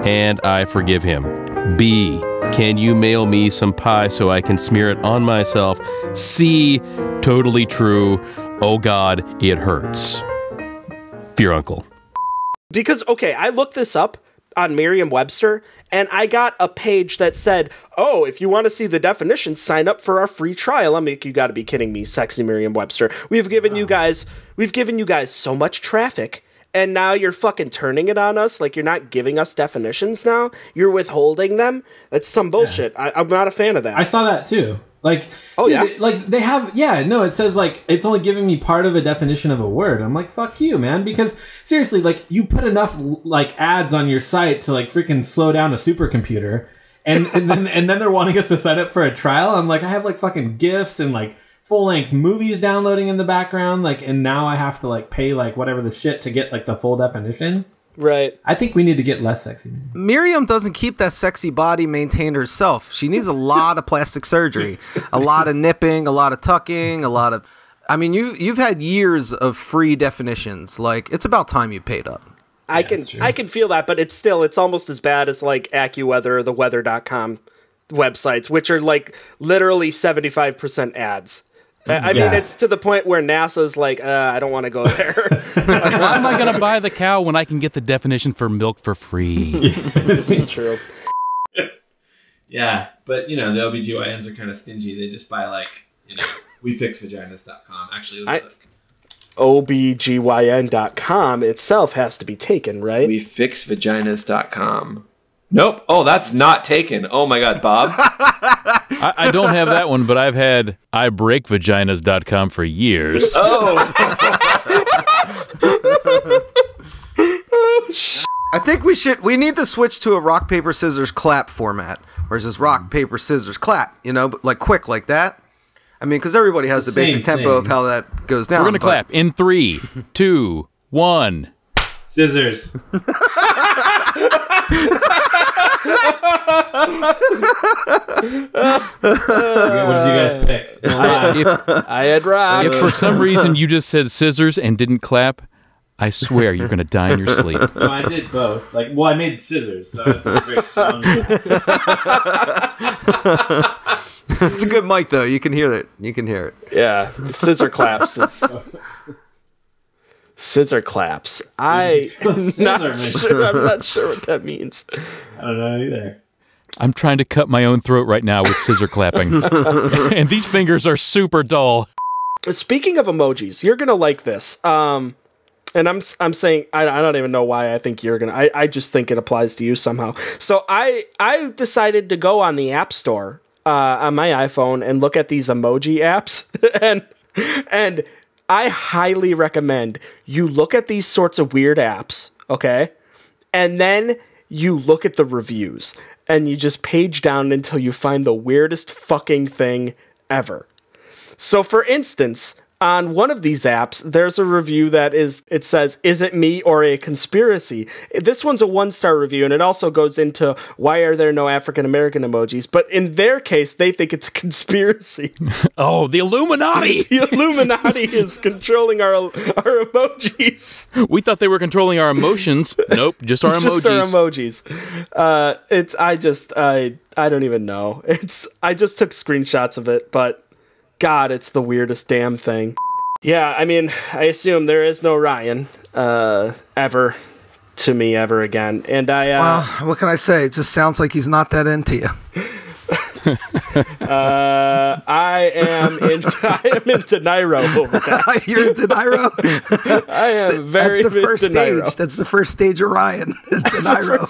and I forgive him. B, can you mail me some pie so I can smear it on myself? C, totally true. Oh God, it hurts. Your uncle. Because, okay, I looked this up on Merriam-Webster, and I got a page that said, oh, if you want to see the definition, sign up for our free trial. I'm like, you got to be kidding me, sexy Merriam-Webster. We've given you guys so much traffic, and now you're fucking turning it on us. Like, you're not giving us definitions now. You're withholding them. That's some bullshit. Yeah. I'm not a fan of that. I saw that too. Like, oh, dude, yeah? Like, they have, yeah, no, it says, like, it's only giving me part of a definition of a word. I'm like, fuck you, man. Because, seriously, like, you put enough, like, ads on your site to, like, freaking slow down a supercomputer. And then they're wanting us to sign up for a trial. I'm like, I have, like, fucking GIFs and, like, full-length movies downloading in the background. Like, and now I have to, like, pay, like, whatever the shit to get, like, the full definition. Right. I think we need to get less sexy. Miriam doesn't keep that sexy body maintained herself. She needs a lot of plastic surgery, a lot of nipping, a lot of tucking, a lot of... I mean, you've had years of free definitions. Like, it's about time you paid up. I can feel that, but it's almost as bad as, like, AccuWeather or the weather.com websites, which are, like, literally 75% ads. I mean, it's to the point where NASA's like, I don't want to go there. Why am I going to buy the cow when I can get the definition for milk for free? This is true. Yeah, but, you know, the OBGYNs are kind of stingy. They just buy, like, you know, wefixvaginas.com. Actually, OBGYN.com itself has to be taken, right? Wefixvaginas.com. Nope. Oh, that's not taken. Oh, my God, Bob. I don't have that one, but I've had ibreakvaginas.com for years. Oh. I think we need to switch to a rock, paper, scissors, clap format. Whereas this rock, paper, scissors, clap, you know, but like quick like that. I mean, because everybody has the basic tempo of how that goes down. We're going to clap in 3, 2, 1. Scissors. What did you guys pick? I had rock. If for some reason you just said scissors and didn't clap, I swear you're going to die in your sleep. No, I did both. Like, well, I made scissors, so it's very strong. It's a good mic, though. You can hear it. You can hear it. Yeah, scissor claps. Scissor claps. I'm not sure what that means. I don't know either. I'm trying to cut my own throat right now with scissor clapping. And these fingers are super dull. Speaking of emojis, you're going to like this. And I'm saying, I don't even know why I think you're going to. I just think it applies to you somehow. So I decided to go on the App Store on my iPhone and look at these emoji apps. and I highly recommend you look at these sorts of weird apps, okay? And then you look at the reviews. And you just page down until you find the weirdest fucking thing ever. So, for instance, on one of these apps, there's a review it says, is it me or a conspiracy? This one's a 1-star review, and it also goes into why are there no African-American emojis? But in their case, they think it's a conspiracy. Oh, the Illuminati! The Illuminati is controlling our emojis. We thought they were controlling our emotions. Nope, just our emojis. Just our emojis. I don't even know. I just took screenshots of it, but God, it's the weirdest damn thing. Yeah, I mean, I assume there is no Ryan ever to me ever again. And well, what can I say? It just sounds like he's not that into you. I am into Nairo over that. You're into Nairo? I am very That's the first into stage. Nairo. That's the first stage of Ryan, is De Niro.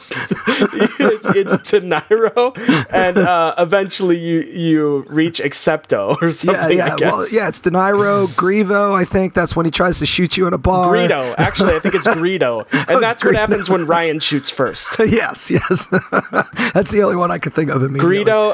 it's De Niro, and eventually you reach Accepto or something, I guess. Well, yeah, it's De Niro, Grievo, I think. That's when he tries to shoot you in a bar. Greedo. Actually, I think it's Greedo. And that's what happens when Ryan shoots first. Yes. That's the only one I could think of immediately. Greedo,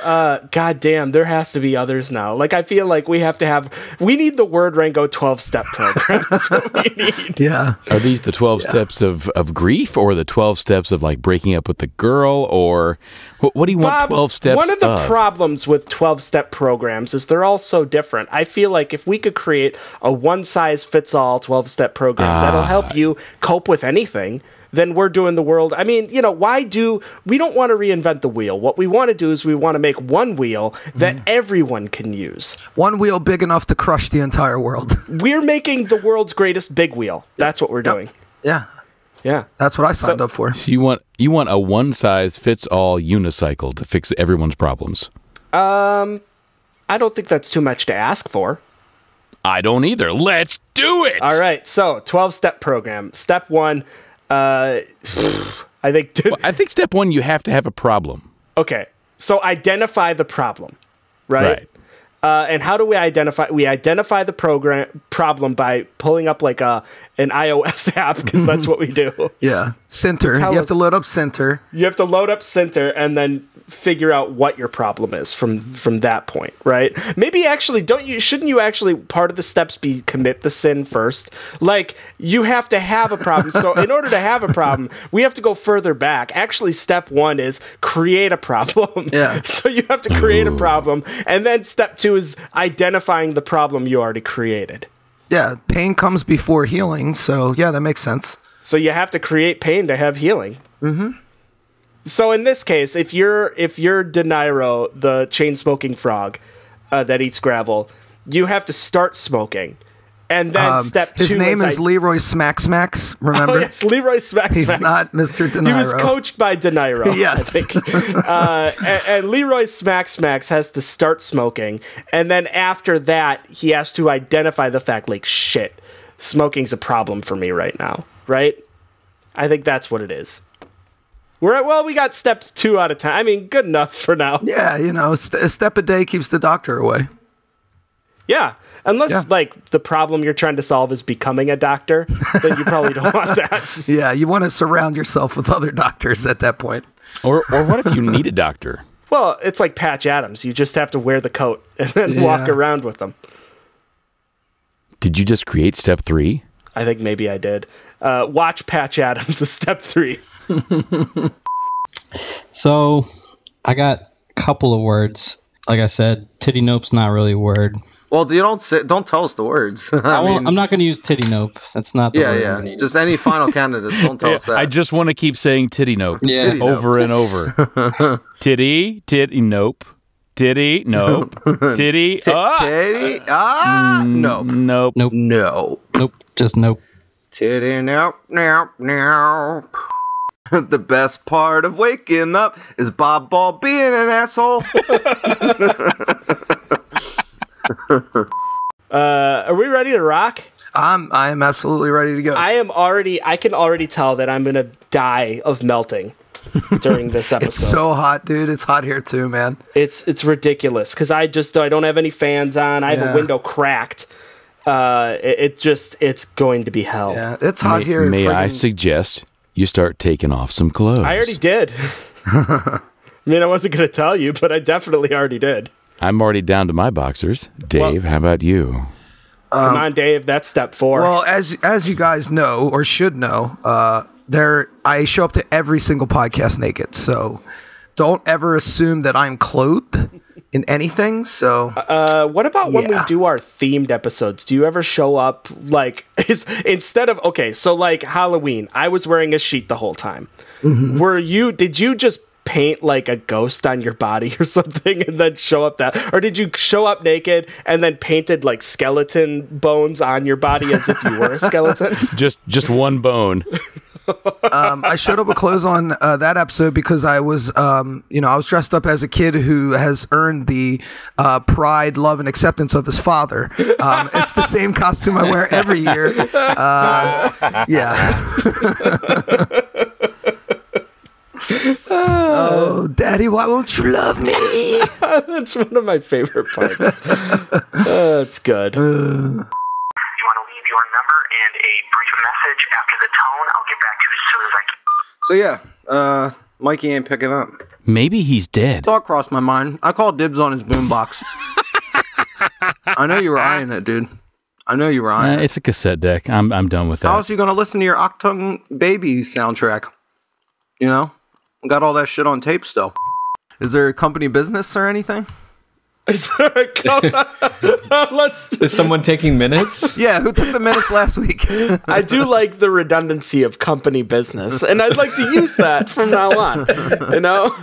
God damn, there has to be others now. Like, I feel like we need the Word Rango 12-step program. That's what we need. Yeah. Are these the 12 steps of grief, or the 12 steps of like breaking up with the girl, or what do you want? 12 steps. One of the problems with 12-step programs is they're all so different. I feel like if we could create a one-size-fits-all 12-step program that'll help you cope with anything, then we're doing the world. I mean, we don't want to reinvent the wheel. What we want to do is we want to make one wheel that everyone can use. One wheel big enough to crush the entire world. We're making the world's greatest big wheel. That's what we're doing. Yeah. Yeah. That's what I signed up for. So you want a one-size-fits-all unicycle to fix everyone's problems? I don't think that's too much to ask for. I don't either. Let's do it! All right, so 12-step program. Step 1, I think step 1, you have to have a problem. Okay, so identify the problem, right? And how do we identify? We identify the problem by pulling up like an iOS app, because that's what we do. Yeah, Center. You have to load up Center. You have to load up Center and then figure out what your problem is from that point, right? Maybe actually, shouldn't you actually, part of the steps be commit the sin first? Like, you have to have a problem. So in order to have a problem, we have to go further back. Actually, step 1 is create a problem. Yeah. So you have to create a problem, and then step 2 is identifying the problem you already created. Yeah, pain comes before healing, so yeah, that makes sense. So you have to create pain to have healing. Mm-hmm. So in this case, if you're De Niro, the chain-smoking frog that eats gravel, you have to start smoking. And then step 2 his name is Leroy Smack-Smacks, remember? Oh, yes, Leroy Smack-Smacks. He's not Mr. De Niro. He was coached by De Niro, yes. I think. And Leroy Smack-Smacks has to start smoking. And then after that, he has to identify the fact, like, shit, smoking's a problem for me right now, right? I think that's what it is. We got steps 2 out of 10. I mean, good enough for now. Yeah, a step a day keeps the doctor away. Yeah. Unless, like, the problem you're trying to solve is becoming a doctor, then you probably don't want that. Yeah, you want to surround yourself with other doctors at that point. Or what if you need a doctor? Well, it's like Patch Adams. You just have to wear the coat and then walk around with them. Did you just create step 3? I think maybe I did. Watch Patch Adams is step 3. So, I got a couple of words. Like I said, titty nope's not really a word. Well, don't tell us the words. I'm not going to use titty nope. That's not the word. Yeah. Just any final candidates. Don't tell us that. I just want to keep saying titty nope. Yeah. Titty over and over. Titty nope. Titty nope. Titty. Titty. No. Nope. Nope. No. Nope. Just nope. Titty nope. The best part of waking up is Bob Ball being an asshole. Are we ready to rock? I am absolutely ready to go. I can already tell that I'm gonna die of melting during this episode. It's so hot, dude. It's hot here too, man. It's ridiculous because I don't have any fans on. I have a window cracked. It's going to be hell. Yeah, it's hot here. May I suggest you start taking off some clothes? I already did. I mean, I wasn't going to tell you, but I definitely already did. I'm already down to my boxers. Dave, how about you? Come on, Dave. That's step 4. Well, as you guys know or should know, I show up to every single podcast naked. So don't ever assume that I'm clothed in anything. So what about when we do our themed episodes? Do you ever show up like instead of so like Halloween? I was wearing a sheet the whole time. Mm-hmm. Did you just paint like a ghost on your body or something and then show up or did you show up naked and then painted like skeleton bones on your body as if you were a skeleton? just one bone. I showed up with clothes on that episode because I was I was dressed up as a kid who has earned the pride, love, and acceptance of his father. It's the same costume I wear every year. Oh, Daddy, why won't you love me? That's one of my favorite parts. That's good. You want to leave your number and a brief message after the tone. I'll get back to you as soon as I can. So yeah, Mikey ain't picking up. Maybe he's dead. Thought crossed my mind. I called dibs on his boombox. I know you were eyeing it, dude. I know you were eyeing it. It's a cassette deck. I'm done with that. How else are you gonna listen to your Octung Baby soundtrack? You know, got all that shit on tape still. Is there a company business or anything? Is there a Is someone taking minutes? Yeah, who took the minutes last week? I do like the redundancy of company business, and I'd like to use that from now on. You know,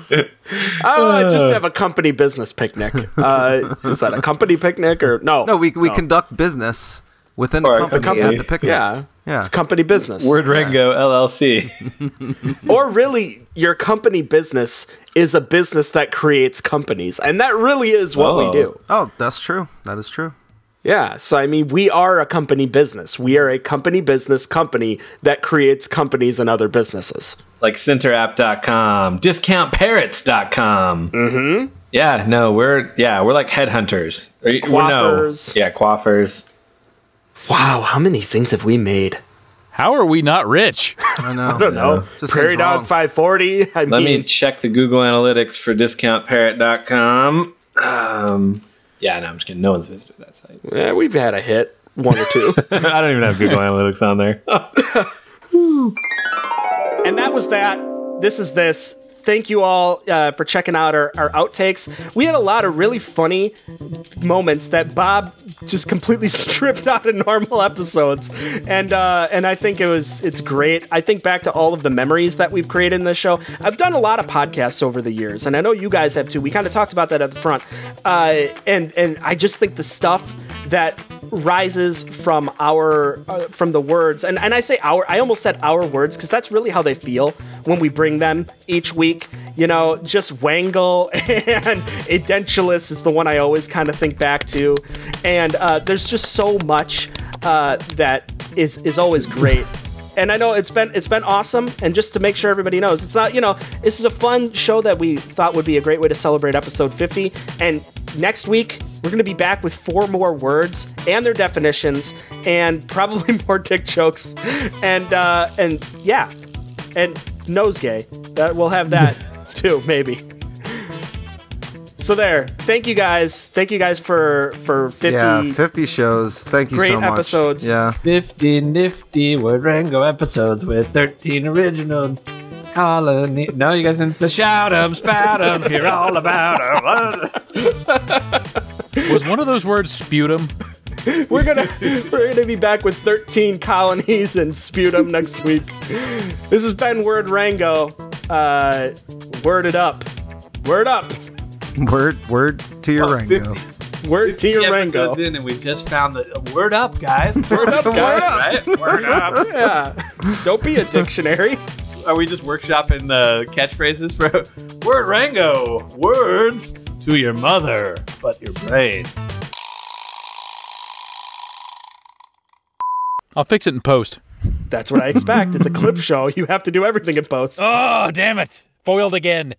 I just have a company business picnic. Is that a company picnic or no? No, we conduct business within the company at the picnic. Yeah. It's company business. Word Rango LLC. Or really, your company business is a business that creates companies, and that really is what we do. Oh, that's true. That is true. Yeah, so I mean, we are a company business. We are a company business company that creates companies and other businesses. Like CenterApp.com, DiscountParrots.com. Mm-hmm. Yeah, no, we're like headhunters. Quaffers. Quaffers. Wow, how many things have we made? How are we not rich? I know. I don't know. Prairie Dog 540. Let me check the Google Analytics for DiscountParrot.com. I'm just kidding. No one's visited that site. Yeah, we've had a hit, 1 or 2. I don't even have Google Analytics on there. And that was that. This is this. Thank you all for checking out our outtakes. We had a lot of really funny moments that Bob just completely stripped out of normal episodes, and I think it's great. I think back to all of the memories that we've created in this show. I've done a lot of podcasts over the years, and I know you guys have too. We kind of talked about that at the front, and I just think the stuff that rises from from the words, and I say I almost said our words because that's really how they feel when we bring them each week. You know, just Wangle and Edentulous is the one I always kind of think back to, and there's just so much that is always great. And I know it's been awesome, and just to make sure everybody knows, it's not, this is a fun show that we thought would be a great way to celebrate episode 50, and next week we're going to be back with 4 more words and their definitions, and probably more dick jokes, and nosegay. That we'll have that too, maybe. So there. Thank you guys. Thank you guys for 50. Yeah, 50 shows. Thank you so much. Great episodes. Yeah. 50 nifty Word Rango episodes with 13 original colony. No, you guys didn't say shout 'em, spout 'em, hear all about 'em. Was one of those words sputum? We're gonna be back with 13 colonies and sputum next week. This has been Word Rango. Word it up. Word up. Word to your Rango. Word to your Rango. Episodes in, and we've just found the word up, guys. Word up, guys. Right? Word up. Yeah. Don't be a dictionary. Are we just workshopping catchphrases for Word Rango? Words to your mother, but your brain. I'll fix it in post. That's what I expect. It's a clip show. You have to do everything in post. Oh, damn it. Foiled again.